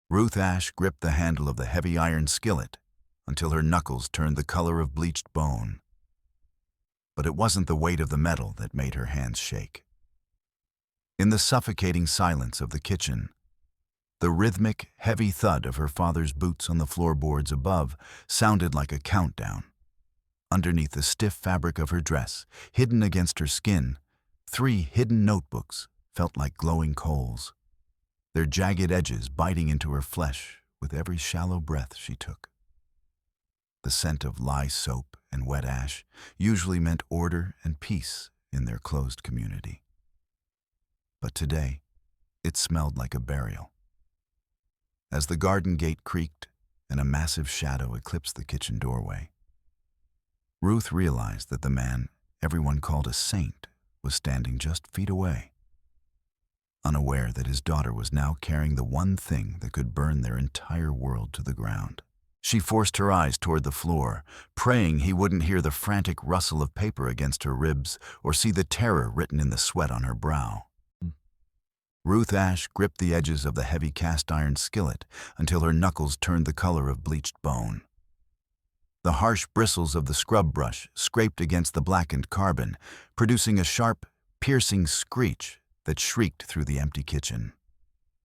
Ruth Ash gripped the handle of the heavy iron skillet until her knuckles turned the color of bleached bone. But it wasn't the weight of the metal that made her hands shake. In the suffocating silence of the kitchen, the rhythmic, heavy thud of her father's boots on the floorboards above sounded like a countdown. Underneath the stiff fabric of her dress, hidden against her skin, 3 hidden notebooks felt like glowing coals, their jagged edges biting into her flesh with every shallow breath she took. The scent of lye soap and wet ash usually meant order and peace in their closed community. But today, it smelled like a burial. As the garden gate creaked and a massive shadow eclipsed the kitchen doorway, Ruth realized that the man everyone called a saint was standing just feet away, unaware that his daughter was now carrying the one thing that could burn their entire world to the ground. She forced her eyes toward the floor, praying he wouldn't hear the frantic rustle of paper against her ribs or see the terror written in the sweat on her brow. Ruth Ash gripped the edges of the heavy cast-iron skillet until her knuckles turned the color of bleached bone. The harsh bristles of the scrub brush scraped against the blackened carbon, producing a sharp, piercing screech that shrieked through the empty kitchen.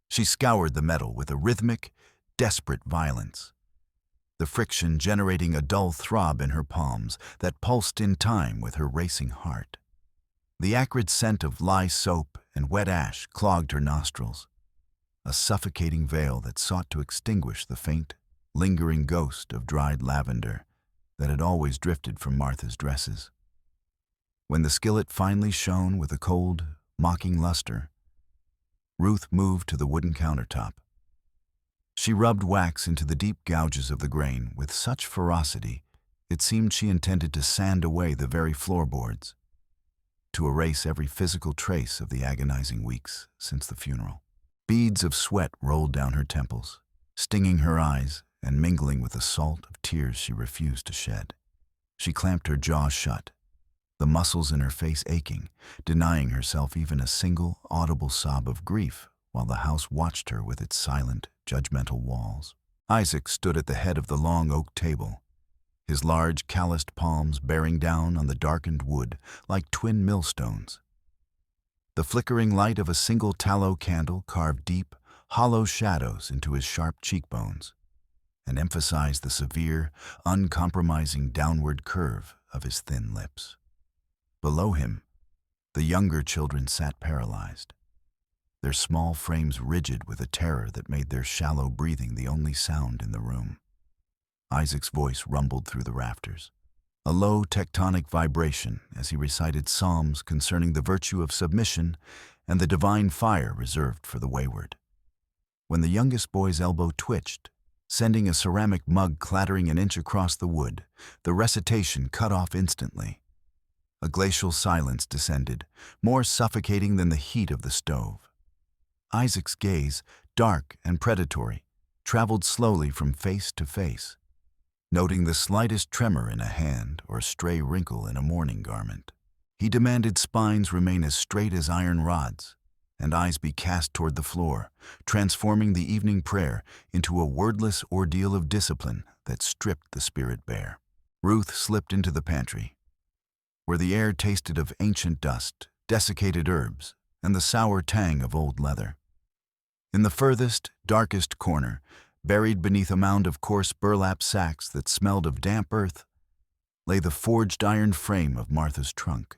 She scoured the metal with a rhythmic, desperate violence, the friction generating a dull throb in her palms that pulsed in time with her racing heart. The acrid scent of lye soap and wet ash clogged her nostrils, a suffocating veil that sought to extinguish the faint, lingering ghost of dried lavender that had always drifted from Martha's dresses. When the skillet finally shone with a cold, mocking luster, Ruth moved to the wooden countertop. She rubbed wax into the deep gouges of the grain with such ferocity it seemed she intended to sand away the very floorboards, to erase every physical trace of the agonizing weeks since the funeral. Beads of sweat rolled down her temples, stinging her eyes and mingling with the salt of tears she refused to shed. She clamped her jaw shut, the muscles in her face aching, denying herself even a single audible sob of grief while the house watched her with its silent, judgmental walls. Isaac stood at the head of the long oak table, his large, calloused palms bearing down on the darkened wood like twin millstones. The flickering light of a single tallow candle carved deep, hollow shadows into his sharp cheekbones and emphasized the severe, uncompromising downward curve of his thin lips. Below him, the younger children sat paralyzed, their small frames rigid with a terror that made their shallow breathing the only sound in the room. Isaac's voice rumbled through the rafters, a low tectonic vibration as he recited psalms concerning the virtue of submission and the divine fire reserved for the wayward. When the youngest boy's elbow twitched, sending a ceramic mug clattering an inch across the wood, the recitation cut off instantly. A glacial silence descended, more suffocating than the heat of the stove. Isaac's gaze, dark and predatory, traveled slowly from face to face, noting the slightest tremor in a hand or a stray wrinkle in a mourning garment. He demanded spines remain as straight as iron rods, and eyes be cast toward the floor, transforming the evening prayer into a wordless ordeal of discipline that stripped the spirit bare. Ruth slipped into the pantry, where the air tasted of ancient dust, desiccated herbs, and the sour tang of old leather. In the furthest, darkest corner, buried beneath a mound of coarse burlap sacks that smelled of damp earth, lay the forged iron frame of Martha's trunk.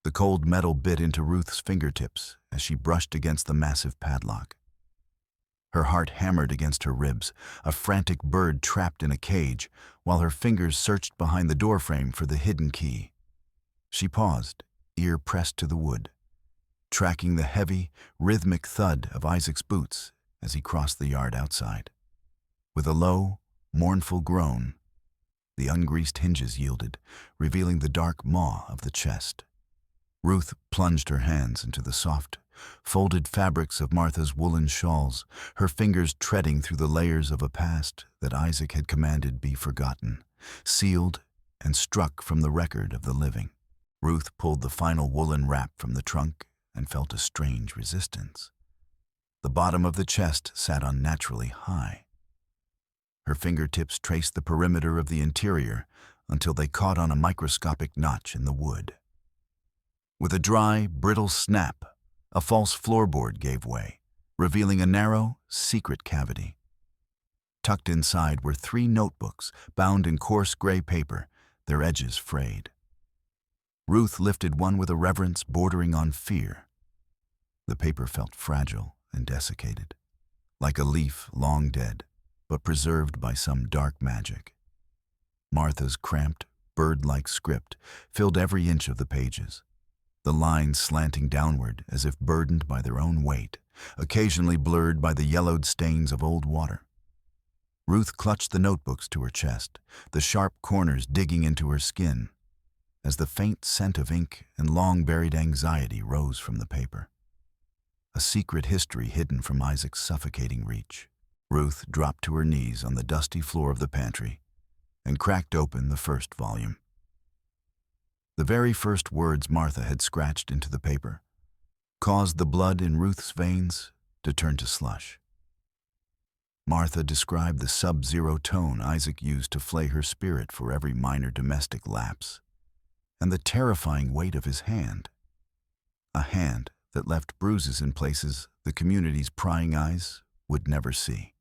The cold metal bit into Ruth's fingertips as she brushed against the massive padlock. Her heart hammered against her ribs, a frantic bird trapped in a cage, while her fingers searched behind the doorframe for the hidden key. She paused, ear pressed to the wood, tracking the heavy, rhythmic thud of Isaac's boots as he crossed the yard outside. With a low, mournful groan, the ungreased hinges yielded, revealing the dark maw of the chest. Ruth plunged her hands into the soft, folded fabrics of Martha's woolen shawls, her fingers treading through the layers of a past that Isaac had commanded be forgotten, sealed and struck from the record of the living. Ruth pulled the final woolen wrap from the trunk and felt a strange resistance. The bottom of the chest sat unnaturally high. Her fingertips traced the perimeter of the interior until they caught on a microscopic notch in the wood. With a dry, brittle snap, a false floorboard gave way, revealing a narrow, secret cavity. Tucked inside were 3 notebooks bound in coarse gray paper, their edges frayed. Ruth lifted one with a reverence bordering on fear. The paper felt fragile and desiccated, like a leaf long dead, but preserved by some dark magic. Martha's cramped, bird-like script filled every inch of the pages, the lines slanting downward as if burdened by their own weight, occasionally blurred by the yellowed stains of old water. Ruth clutched the notebooks to her chest, the sharp corners digging into her skin, as the faint scent of ink and long-buried anxiety rose from the paper. A secret history hidden from Isaac's suffocating reach. Ruth dropped to her knees on the dusty floor of the pantry and cracked open the first volume. The very first words Martha had scratched into the paper caused the blood in Ruth's veins to turn to slush. Martha described the sub-zero tone Isaac used to flay her spirit for every minor domestic lapse, and the terrifying weight of his hand. A hand that left bruises in places the community's prying eyes would never see.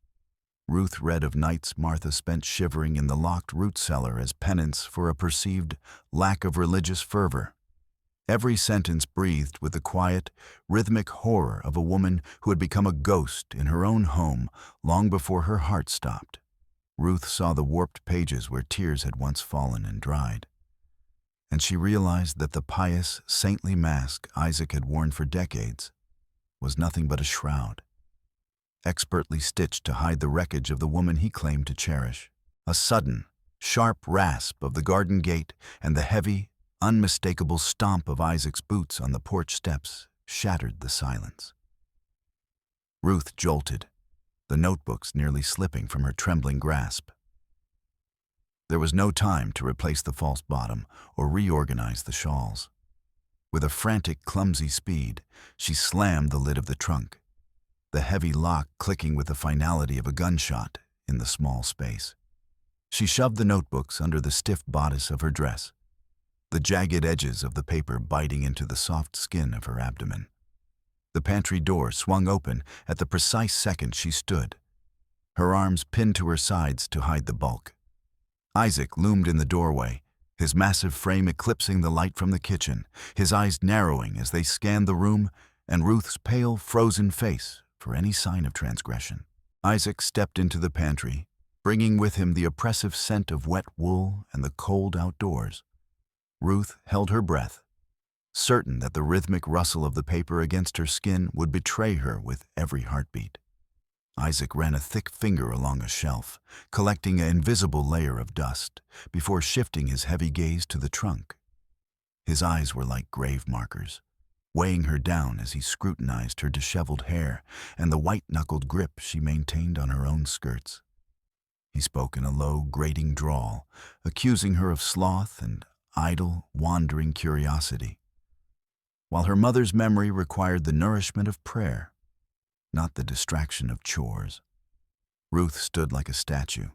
Ruth read of nights Martha spent shivering in the locked root cellar as penance for a perceived lack of religious fervor. Every sentence breathed with the quiet, rhythmic horror of a woman who had become a ghost in her own home long before her heart stopped. Ruth saw the warped pages where tears had once fallen and dried, and she realized that the pious, saintly mask Isaac had worn for decades was nothing but a shroud, expertly stitched to hide the wreckage of the woman he claimed to cherish. A sudden, sharp rasp of the garden gate and the heavy, unmistakable stomp of Isaac's boots on the porch steps shattered the silence. Ruth jolted, the notebooks nearly slipping from her trembling grasp. There was no time to replace the false bottom or reorganize the shawls. With a frantic, clumsy speed, she slammed the lid of the trunk, the heavy lock clicking with the finality of a gunshot in the small space. She shoved the notebooks under the stiff bodice of her dress, the jagged edges of the paper biting into the soft skin of her abdomen. The pantry door swung open at the precise second she stood, her arms pinned to her sides to hide the bulk. Isaac loomed in the doorway, his massive frame eclipsing the light from the kitchen, his eyes narrowing as they scanned the room and Ruth's pale, frozen face for any sign of transgression. Isaac stepped into the pantry, bringing with him the oppressive scent of wet wool and the cold outdoors. Ruth held her breath, certain that the rhythmic rustle of the paper against her skin would betray her with every heartbeat. Isaac ran a thick finger along a shelf, collecting an invisible layer of dust, before shifting his heavy gaze to the trunk. His eyes were like grave markers, weighing her down as he scrutinized her disheveled hair and the white-knuckled grip she maintained on her own skirts. He spoke in a low, grating drawl, accusing her of sloth and idle, wandering curiosity, while her mother's memory required the nourishment of prayer, not the distraction of chores. Ruth stood like a statue,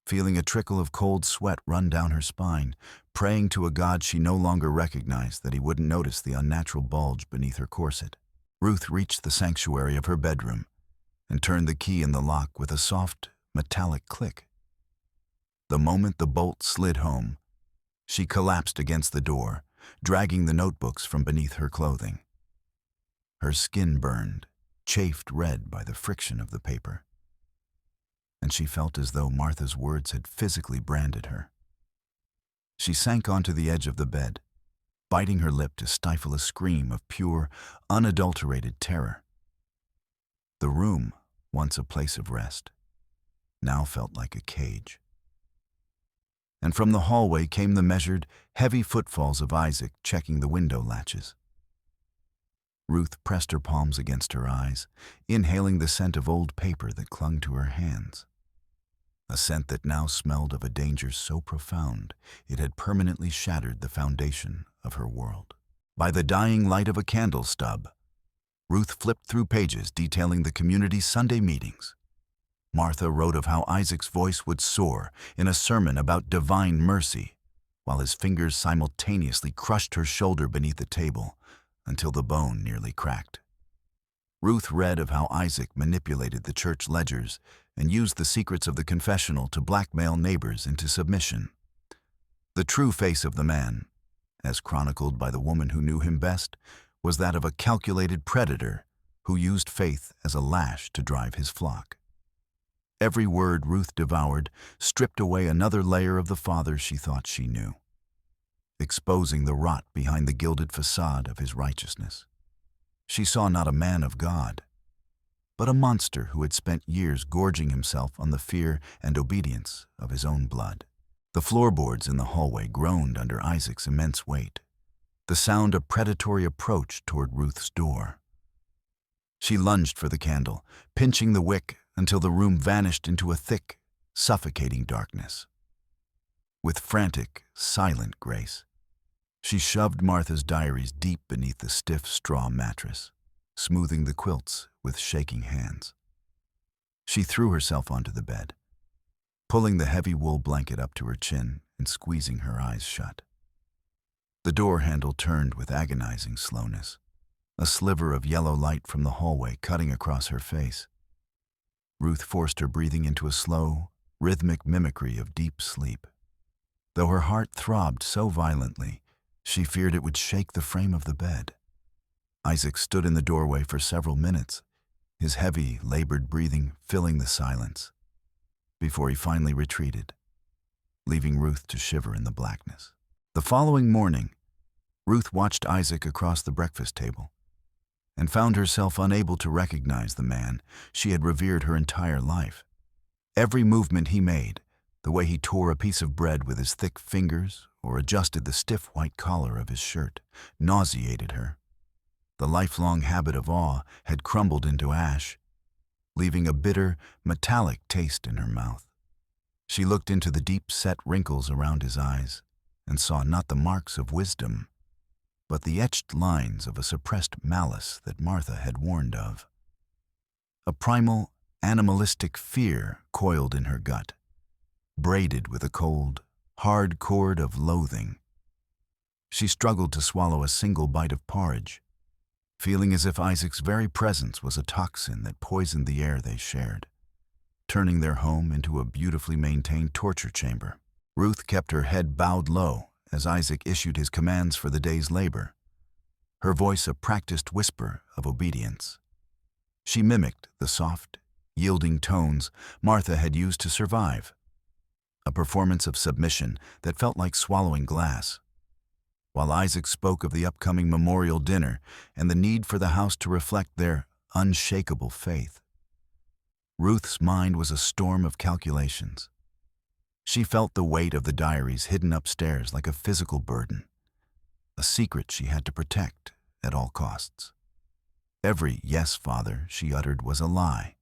feeling a trickle of cold sweat run down her spine, praying to a God she no longer recognized that he wouldn't notice the unnatural bulge beneath her corset. Ruth reached the sanctuary of her bedroom and turned the key in the lock with a soft, metallic click. The moment the bolt slid home, she collapsed against the door, dragging the notebooks from beneath her clothing. Her skin burned, chafed red by the friction of the paper, and she felt as though Martha's words had physically branded her. She sank onto the edge of the bed, biting her lip to stifle a scream of pure, unadulterated terror. The room, once a place of rest, now felt like a cage. And from the hallway came the measured, heavy footfalls of Isaac checking the window latches. Ruth pressed her palms against her eyes, inhaling the scent of old paper that clung to her hands. A scent that now smelled of a danger so profound it had permanently shattered the foundation of her world. By the dying light of a candle stub, Ruth flipped through pages detailing the community's Sunday meetings. Martha wrote of how Isaac's voice would soar in a sermon about divine mercy, while his fingers simultaneously crushed her shoulder beneath the table until the bone nearly cracked. Ruth read of how Isaac manipulated the church ledgers and used the secrets of the confessional to blackmail neighbors into submission. The true face of the man, as chronicled by the woman who knew him best, was that of a calculated predator who used faith as a lash to drive his flock. Every word Ruth devoured stripped away another layer of the father she thought she knew, exposing the rot behind the gilded facade of his righteousness. She saw not a man of God, but a monster who had spent years gorging himself on the fear and obedience of his own blood. The floorboards in the hallway groaned under Isaac's immense weight, the sound a predatory approach toward Ruth's door. She lunged for the candle, pinching the wick until the room vanished into a thick, suffocating darkness. With frantic, silent grace, she shoved Martha's diaries deep beneath the stiff straw mattress, smoothing the quilts with shaking hands. She threw herself onto the bed, pulling the heavy wool blanket up to her chin and squeezing her eyes shut. The door handle turned with agonizing slowness, a sliver of yellow light from the hallway cutting across her face. Ruth forced her breathing into a slow, rhythmic mimicry of deep sleep. Though her heart throbbed so violently, she feared it would shake the frame of the bed. Isaac stood in the doorway for several minutes, his heavy, labored breathing filling the silence, before he finally retreated, leaving Ruth to shiver in the blackness. The following morning, Ruth watched Isaac across the breakfast table and found herself unable to recognize the man she had revered her entire life. Every movement he made, the way he tore a piece of bread with his thick fingers or adjusted the stiff white collar of his shirt, nauseated her. The lifelong habit of awe had crumbled into ash, leaving a bitter, metallic taste in her mouth. She looked into the deep-set wrinkles around his eyes and saw not the marks of wisdom, but the etched lines of a suppressed malice that Martha had warned of. A primal, animalistic fear coiled in her gut, braided with a cold, hard cord of loathing. She struggled to swallow a single bite of porridge, feeling as if Isaac's very presence was a toxin that poisoned the air they shared, turning their home into a beautifully maintained torture chamber. Ruth kept her head bowed low as Isaac issued his commands for the day's labor, her voice a practiced whisper of obedience. She mimicked the soft, yielding tones Martha had used to survive, a performance of submission that felt like swallowing glass. While Isaac spoke of the upcoming memorial dinner and the need for the house to reflect their unshakable faith, Ruth's mind was a storm of calculations. She felt the weight of the diaries hidden upstairs like a physical burden, a secret she had to protect at all costs. Every "yes, Father" she uttered was a lie,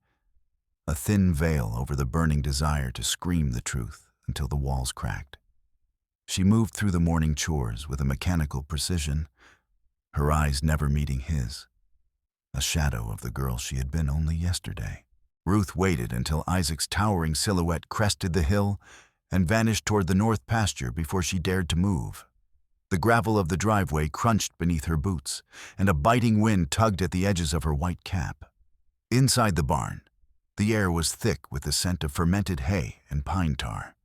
a thin veil over the burning desire to scream the truth until the walls cracked. She moved through the morning chores with a mechanical precision, her eyes never meeting his, a shadow of the girl she had been only yesterday. Ruth waited until Isaac's towering silhouette crested the hill and vanished toward the north pasture before she dared to move. The gravel of the driveway crunched beneath her boots, and a biting wind tugged at the edges of her white cap. Inside the barn, the air was thick with the scent of fermented hay and pine tar.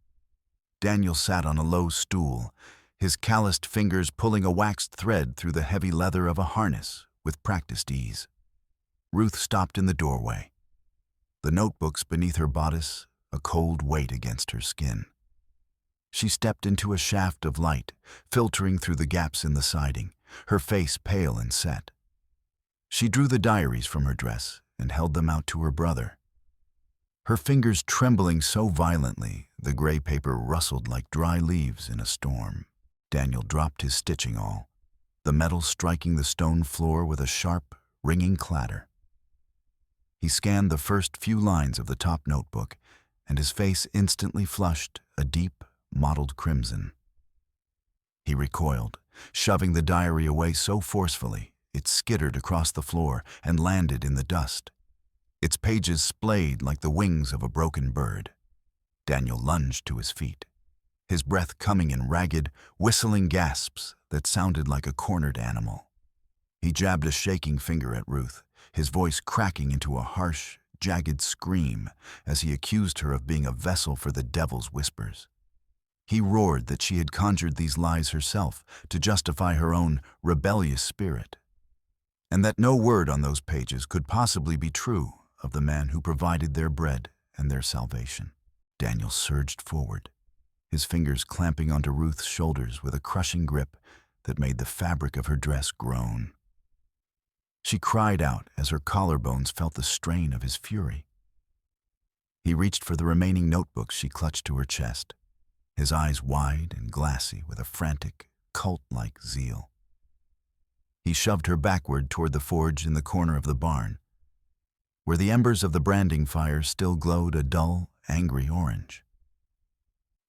Daniel sat on a low stool, his calloused fingers pulling a waxed thread through the heavy leather of a harness with practiced ease. Ruth stopped in the doorway, the notebooks beneath her bodice a cold weight against her skin. She stepped into a shaft of light, filtering through the gaps in the siding, her face pale and set. She drew the diaries from her dress and held them out to her brother. Her fingers trembling so violently, the gray paper rustled like dry leaves in a storm. Daniel dropped his stitching awl, the metal striking the stone floor with a sharp, ringing clatter. He scanned the first few lines of the top notebook, and his face instantly flushed a deep, mottled crimson. He recoiled, shoving the diary away so forcefully It skittered across the floor and landed in the dust. Its pages splayed like the wings of a broken bird. Daniel lunged to his feet, his breath coming in ragged, whistling gasps that sounded like a cornered animal. He jabbed a shaking finger at Ruth, his voice cracking into a harsh, jagged scream as he accused her of being a vessel for the devil's whispers. He roared that she had conjured these lies herself to justify her own rebellious spirit, and that no word on those pages could possibly be true of the man who provided their bread and their salvation. Daniel surged forward, his fingers clamping onto Ruth's shoulders with a crushing grip that made the fabric of her dress groan. She cried out as her collarbones felt the strain of his fury. He reached for the remaining notebooks she clutched to her chest, his eyes wide and glassy with a frantic, cult-like zeal. He shoved her backward toward the forge in the corner of the barn, where the embers of the branding fire still glowed a dull, angry orange.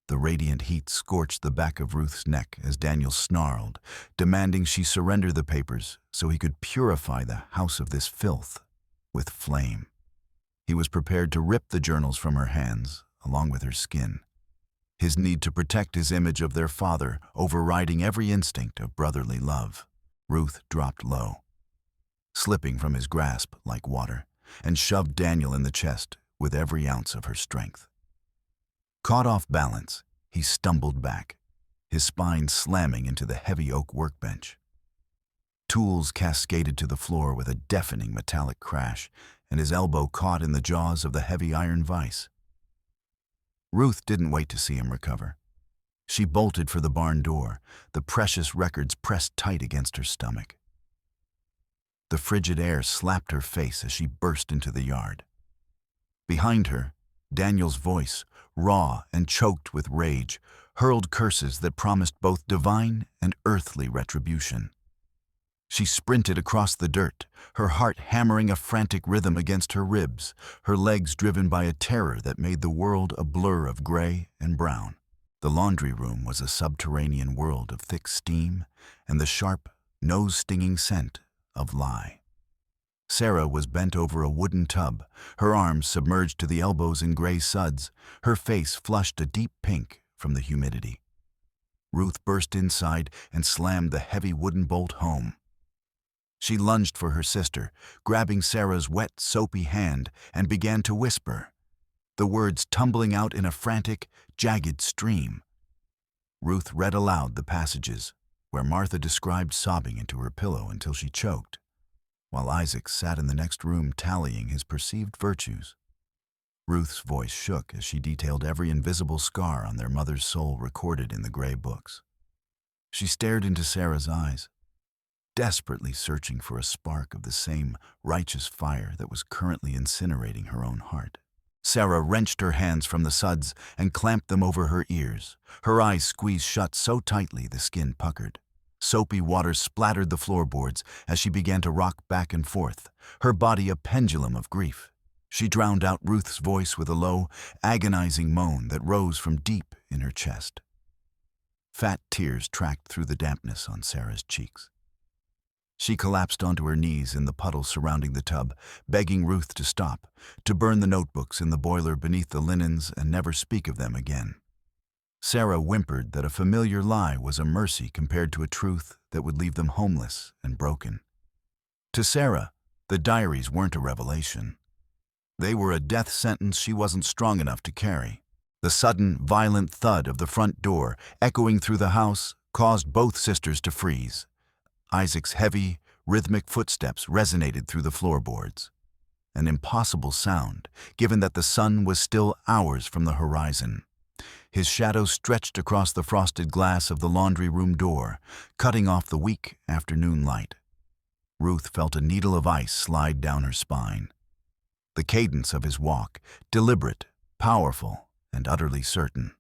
The radiant heat scorched the back of Ruth's neck as Daniel snarled, demanding she surrender the papers so he could purify the house of this filth with flame. He was prepared to rip the journals from her hands, along with her skin, his need to protect his image of their father overriding every instinct of brotherly love. Ruth dropped low, slipping from his grasp like water, and shoved Daniel in the chest with every ounce of her strength. Caught off balance, he stumbled back, his spine slamming into the heavy oak workbench. Tools cascaded to the floor with a deafening metallic crash, and his elbow caught in the jaws of the heavy iron vise. Ruth didn't wait to see him recover. She bolted for the barn door, the precious records pressed tight against her stomach. The frigid air slapped her face as she burst into the yard. Behind her, Daniel's voice, raw and choked with rage, hurled curses that promised both divine and earthly retribution. She sprinted across the dirt, her heart hammering a frantic rhythm against her ribs, her legs driven by a terror that made the world a blur of gray and brown. The laundry room was a subterranean world of thick steam and the sharp, nose-stinging scent of lye. Sarah was bent over a wooden tub, her arms submerged to the elbows in gray suds, her face flushed a deep pink from the humidity. Ruth burst inside and slammed the heavy wooden bolt home. She lunged for her sister, grabbing Sarah's wet, soapy hand, and began to whisper, the words tumbling out in a frantic, jagged stream. Ruth read aloud the passages, where Martha described sobbing into her pillow until she choked, while Isaac sat in the next room tallying his perceived virtues. Ruth's voice shook as she detailed every invisible scar on their mother's soul recorded in the gray books. She stared into Sarah's eyes, desperately searching for a spark of the same righteous fire that was currently incinerating her own heart. Sarah wrenched her hands from the suds and clamped them over her ears, her eyes squeezed shut so tightly the skin puckered. Soapy water splattered the floorboards as she began to rock back and forth, her body a pendulum of grief. She drowned out Ruth's voice with a low, agonizing moan that rose from deep in her chest. Fat tears tracked through the dampness on Sarah's cheeks. She collapsed onto her knees in the puddle surrounding the tub, begging Ruth to stop, to burn the notebooks in the boiler beneath the linens and never speak of them again. Sarah whimpered that a familiar lie was a mercy compared to a truth that would leave them homeless and broken. To Sarah, the diaries weren't a revelation. They were a death sentence she wasn't strong enough to carry. The sudden, violent thud of the front door, echoing through the house, caused both sisters to freeze. Isaac's heavy, rhythmic footsteps resonated through the floorboards. An impossible sound, given that the sun was still hours from the horizon. His shadow stretched across the frosted glass of the laundry room door, cutting off the weak afternoon light. Ruth felt a needle of ice slide down her spine. The cadence of his walk, deliberate, powerful, and utterly certain,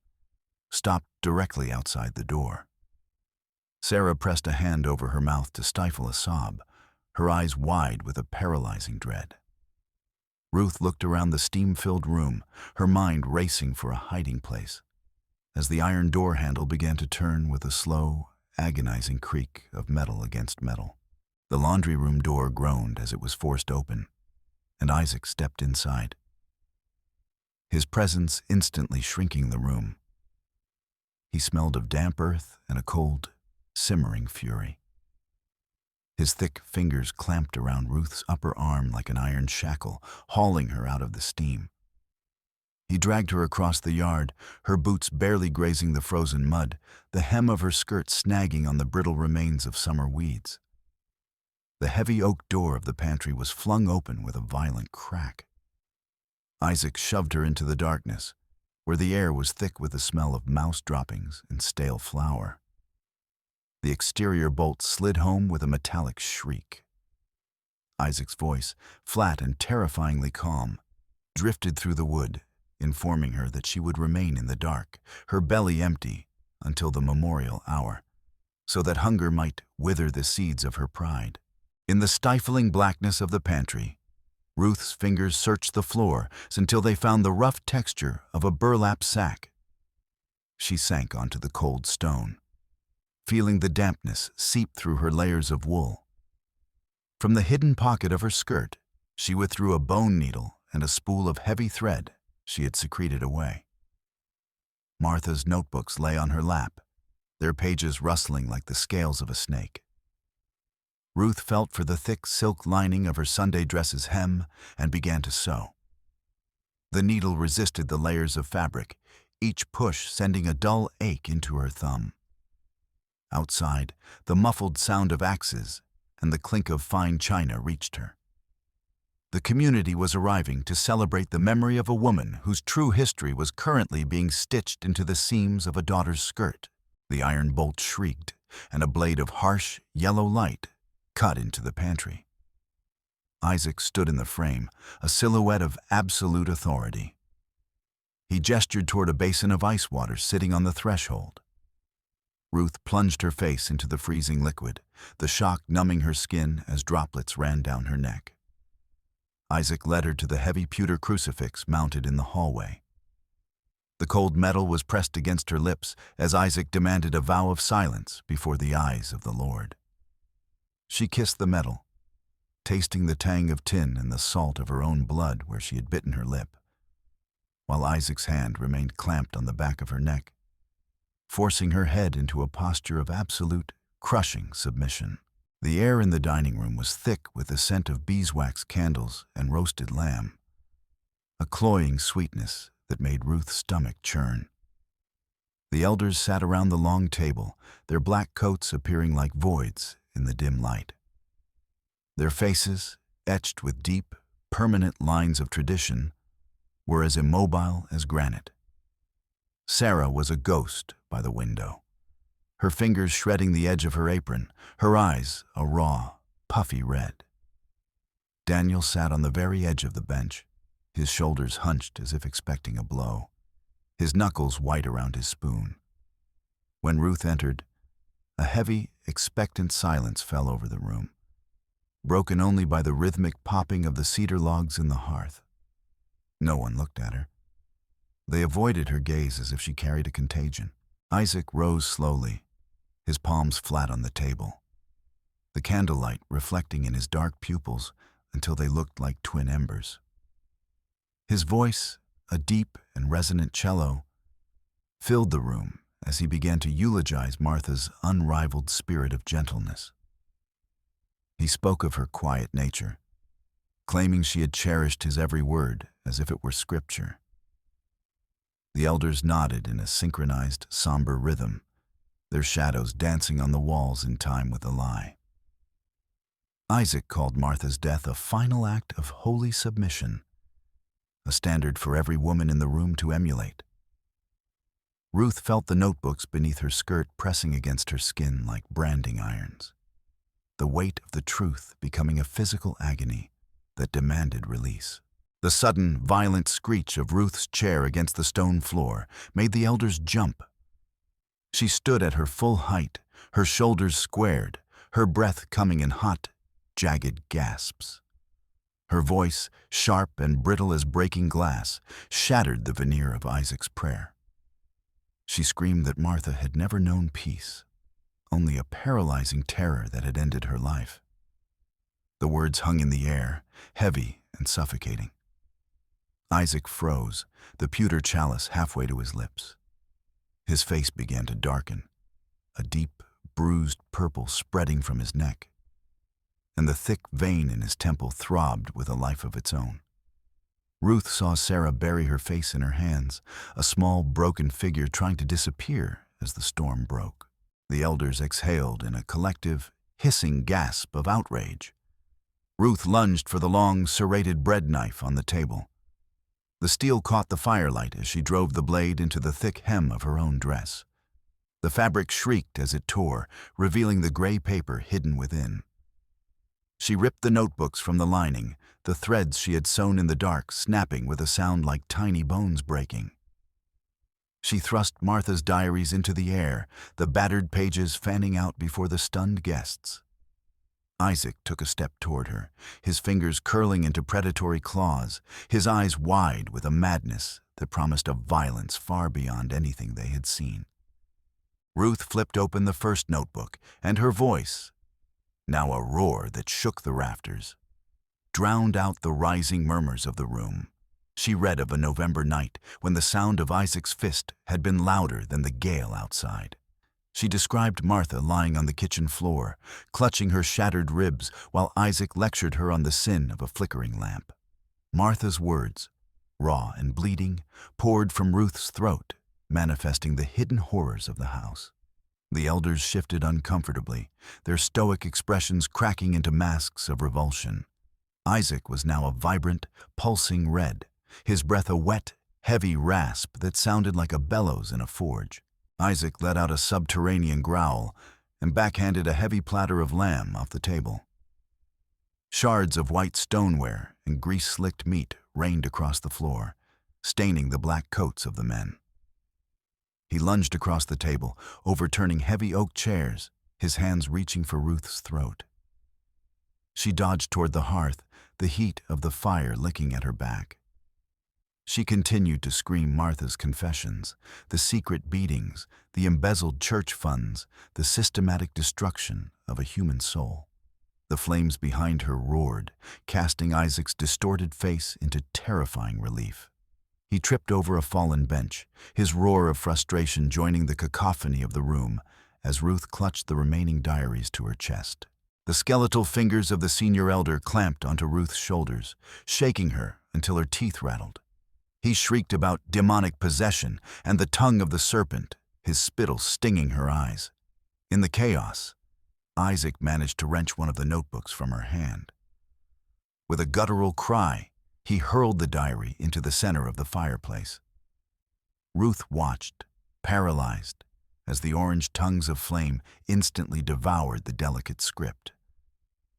stopped directly outside the door. Sarah pressed a hand over her mouth to stifle a sob, her eyes wide with a paralyzing dread. Ruth looked around the steam-filled room, her mind racing for a hiding place, as the iron door handle began to turn with a slow, agonizing creak of metal against metal. The laundry room door groaned as it was forced open, and Isaac stepped inside, his presence instantly shrinking the room. He smelled of damp earth and a cold, simmering fury. His thick fingers clamped around Ruth's upper arm like an iron shackle, hauling her out of the steam. He dragged her across the yard, her boots barely grazing the frozen mud, the hem of her skirt snagging on the brittle remains of summer weeds. The heavy oak door of the pantry was flung open with a violent crack. Isaac shoved her into the darkness, where the air was thick with the smell of mouse droppings and stale flour. The exterior bolt slid home with a metallic shriek. Isaac's voice, flat and terrifyingly calm, drifted through the wood, informing her that she would remain in the dark, her belly empty, until the memorial hour, so that hunger might wither the seeds of her pride. In the stifling blackness of the pantry, Ruth's fingers searched the floor until they found the rough texture of a burlap sack. She sank onto the cold stone, feeling the dampness seep through her layers of wool. From the hidden pocket of her skirt, she withdrew a bone needle and a spool of heavy thread she had secreted away. Martha's notebooks lay on her lap, their pages rustling like the scales of a snake. Ruth felt for the thick silk lining of her Sunday dress's hem and began to sew. The needle resisted the layers of fabric, each push sending a dull ache into her thumb. Outside, the muffled sound of axes and the clink of fine china reached her. The community was arriving to celebrate the memory of a woman whose true history was currently being stitched into the seams of a daughter's skirt. The iron bolt shrieked, and a blade of harsh, yellow light cut into the pantry. Isaac stood in the frame, a silhouette of absolute authority. He gestured toward a basin of ice water sitting on the threshold. Ruth plunged her face into the freezing liquid, the shock numbing her skin as droplets ran down her neck. Isaac led her to the heavy pewter crucifix mounted in the hallway. The cold metal was pressed against her lips as Isaac demanded a vow of silence before the eyes of the Lord. She kissed the metal, tasting the tang of tin and the salt of her own blood where she had bitten her lip, while Isaac's hand remained clamped on the back of her neck, forcing her head into a posture of absolute, crushing submission. The air in the dining room was thick with the scent of beeswax candles and roasted lamb, a cloying sweetness that made Ruth's stomach churn. The elders sat around the long table, their black coats appearing like voids in the dim light. Their faces, etched with deep, permanent lines of tradition, were as immobile as granite. Sarah was a ghost by the window, her fingers shredding the edge of her apron, her eyes a raw, puffy red. Daniel sat on the very edge of the bench, his shoulders hunched as if expecting a blow, his knuckles white around his spoon. When Ruth entered, a heavy, expectant silence fell over the room, broken only by the rhythmic popping of the cedar logs in the hearth. No one looked at her. They avoided her gaze as if she carried a contagion. Isaac rose slowly, his palms flat on the table, the candlelight reflecting in his dark pupils until they looked like twin embers. His voice, a deep and resonant cello, filled the room as he began to eulogize Martha's unrivaled spirit of gentleness. He spoke of her quiet nature, claiming she had cherished his every word as if it were scripture. The elders nodded in a synchronized, somber rhythm, their shadows dancing on the walls in time with the lie. Isaac called Martha's death a final act of holy submission, a standard for every woman in the room to emulate. Ruth felt the notebooks beneath her skirt pressing against her skin like branding irons, the weight of the truth becoming a physical agony that demanded release. The sudden, violent screech of Ruth's chair against the stone floor made the elders jump. She stood at her full height, her shoulders squared, her breath coming in hot, jagged gasps. Her voice, sharp and brittle as breaking glass, shattered the veneer of Isaac's prayer. She screamed that Martha had never known peace, only a paralyzing terror that had ended her life. The words hung in the air, heavy and suffocating. Isaac froze, the pewter chalice halfway to his lips. His face began to darken, a deep, bruised purple spreading from his neck, and the thick vein in his temple throbbed with a life of its own. Ruth saw Sarah bury her face in her hands, a small, broken figure trying to disappear as the storm broke. The elders exhaled in a collective, hissing gasp of outrage. Ruth lunged for the long, serrated bread knife on the table. The steel caught the firelight as she drove the blade into the thick hem of her own dress. The fabric shrieked as it tore, revealing the gray paper hidden within. She ripped the notebooks from the lining, the threads she had sewn in the dark snapping with a sound like tiny bones breaking. She thrust Martha's diaries into the air, the battered pages fanning out before the stunned guests. Isaac took a step toward her, his fingers curling into predatory claws, his eyes wide with a madness that promised a violence far beyond anything they had seen. Ruth flipped open the first notebook, and her voice, now a roar that shook the rafters, drowned out the rising murmurs of the room. She read of a November night when the sound of Isaac's fist had been louder than the gale outside. She described Martha lying on the kitchen floor, clutching her shattered ribs while Isaac lectured her on the sin of a flickering lamp. Martha's words, raw and bleeding, poured from Ruth's throat, manifesting the hidden horrors of the house. The elders shifted uncomfortably, their stoic expressions cracking into masks of revulsion. Isaac was now a vibrant, pulsing red, his breath a wet, heavy rasp that sounded like a bellows in a forge. Isaac let out a subterranean growl and backhanded a heavy platter of lamb off the table. Shards of white stoneware and grease-slicked meat rained across the floor, staining the black coats of the men. He lunged across the table, overturning heavy oak chairs, his hands reaching for Ruth's throat. She dodged toward the hearth, the heat of the fire licking at her back. She continued to scream Martha's confessions, the secret beatings, the embezzled church funds, the systematic destruction of a human soul. The flames behind her roared, casting Isaac's distorted face into terrifying relief. He tripped over a fallen bench, his roar of frustration joining the cacophony of the room as Ruth clutched the remaining diaries to her chest. The skeletal fingers of the senior elder clamped onto Ruth's shoulders, shaking her until her teeth rattled. He shrieked about demonic possession and the tongue of the serpent, his spittle stinging her eyes. In the chaos, Isaac managed to wrench one of the notebooks from her hand. With a guttural cry, he hurled the diary into the center of the fireplace. Ruth watched, paralyzed, as the orange tongues of flame instantly devoured the delicate script,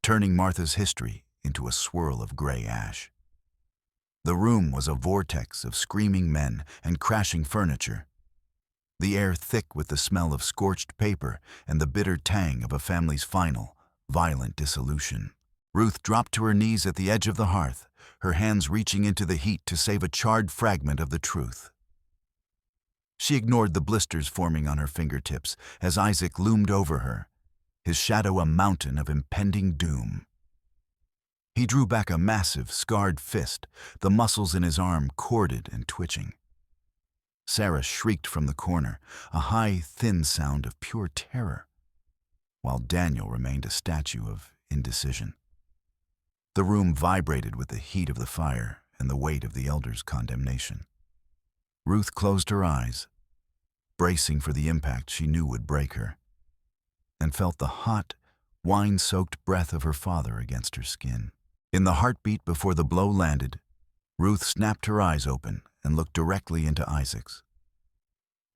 turning Martha's history into a swirl of gray ash. The room was a vortex of screaming men and crashing furniture, the air thick with the smell of scorched paper and the bitter tang of a family's final, violent dissolution. Ruth dropped to her knees at the edge of the hearth, her hands reaching into the heat to save a charred fragment of the truth. She ignored the blisters forming on her fingertips as Isaac loomed over her, his shadow a mountain of impending doom. He drew back a massive, scarred fist, the muscles in his arm corded and twitching. Sarah shrieked from the corner, a high, thin sound of pure terror, while Daniel remained a statue of indecision. The room vibrated with the heat of the fire and the weight of the elder's condemnation. Ruth closed her eyes, bracing for the impact she knew would break her, and felt the hot, wine-soaked breath of her father against her skin. In the heartbeat before the blow landed, Ruth snapped her eyes open and looked directly into Isaac's.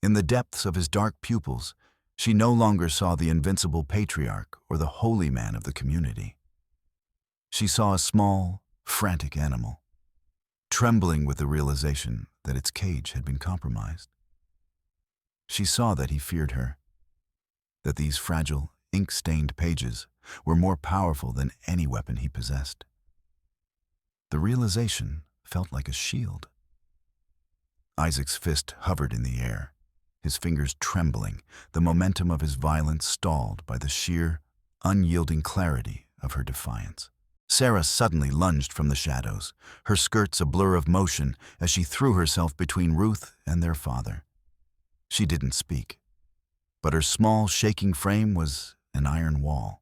In the depths of his dark pupils, she no longer saw the invincible patriarch or the holy man of the community. She saw a small, frantic animal, trembling with the realization that its cage had been compromised. She saw that he feared her, that these fragile, ink-stained pages were more powerful than any weapon he possessed. The realization felt like a shield. Isaac's fist hovered in the air, his fingers trembling, the momentum of his violence stalled by the sheer, unyielding clarity of her defiance. Sarah suddenly lunged from the shadows, her skirts a blur of motion as she threw herself between Ruth and their father. She didn't speak, but her small, shaking frame was an iron wall.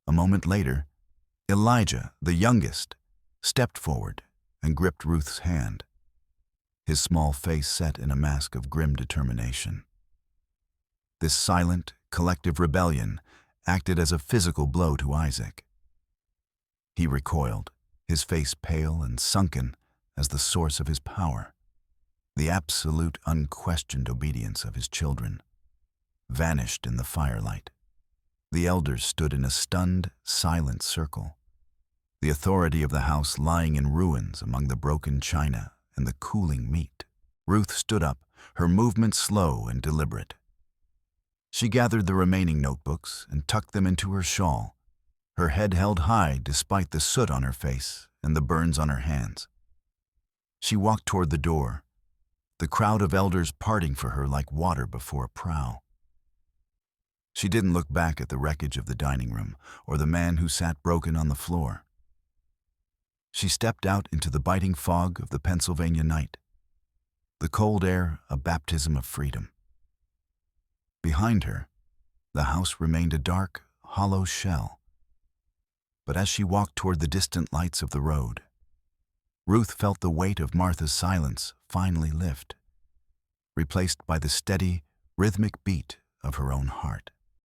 A moment later, Elijah, the youngest, stepped forward and gripped Ruth's hand, his small face set in a mask of grim determination. This silent, collective rebellion acted as a physical blow to Isaac. He recoiled, his face pale and sunken as the source of his power, the absolute unquestioned obedience of his children, vanished in the firelight. The elders stood in a stunned, silent circle, the authority of the house lying in ruins among the broken china and the cooling meat. Ruth stood up, her movements slow and deliberate. She gathered the remaining notebooks and tucked them into her shawl, her head held high despite the soot on her face and the burns on her hands. She walked toward the door, the crowd of elders parting for her like water before a prow. She didn't look back at the wreckage of the dining room or the man who sat broken on the floor. She stepped out into the biting fog of the Pennsylvania night, the cold air a baptism of freedom. Behind her, the house remained a dark, hollow shell. But as she walked toward the distant lights of the road, Ruth felt the weight of Martha's silence finally lift, replaced by the steady, rhythmic beat of her own heart.